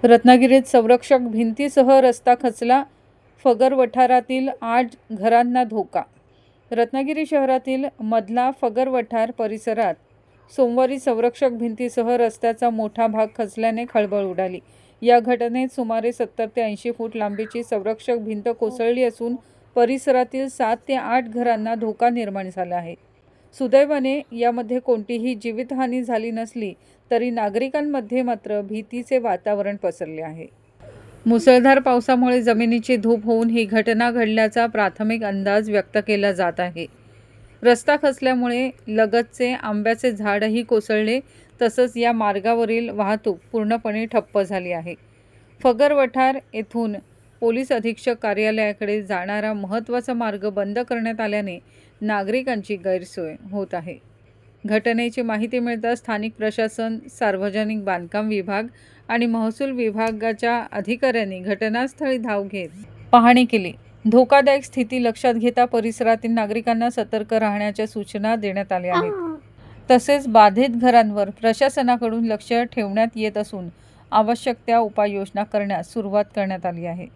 रत्नागिरीत संरक्षक भिंतीसह रस्ता खचला, फगर वठारातील 8 घरांना धोका. रत्नागिरी शहरातील मधला फगर वठार परिसरात सोमवारी संरक्षक भिंतीसह रस्त्याचा मोठा भाग खचल्याने खळबळ उडाली. या घटनेत सुमारे 70 ते 80 फूट लांबीची संरक्षक भिंत कोसळली असून परिसरातील 7 ते 8 घरांना धोका निर्माण झाला आहे. सुदैवाने यामध्ये कोणतीही जीवितहानी झाली नसली तरी नागरिकांमध्ये मात्र भीतीचे वातावरण पसरले आहे. मुसळधार पावसामुळे जमिनीची धूप होऊन ही घटना घडल्याचा प्राथमिक अंदाज व्यक्त केला जात आहे. रस्ता खचल्यामुळे लगतचे आंब्याचे झाडही कोसळले, तसंच या मार्गावरील वाहतूक पूर्णपणे ठप्प झाली आहे. फगर वठार येथून पोलीस अधीक्षक कार्यालयाकडे जाणारा महत्त्वाचा मार्ग बंद करण्यात आल्याने नागरिकांची गैरसोय होत आहे. घटनेची माहिती मिळताच स्थानिक प्रशासन, सार्वजनिक बांधकाम विभाग आणि महसूल विभागाच्या अधिकाऱ्यांनी घटनास्थळी धाव घेत पाहणी केली. धोकादायक स्थिती लक्षात घेता परिसरातील नागरिकांना सतर्क राहण्याच्या सूचना देण्यात आल्या आहेत. तसेच बाधित घरांवर प्रशासनाकडून लक्ष ठेवण्यात येत असून आवश्यक त्या उपाययोजना करण्यास सुरुवात करण्यात आली आहे.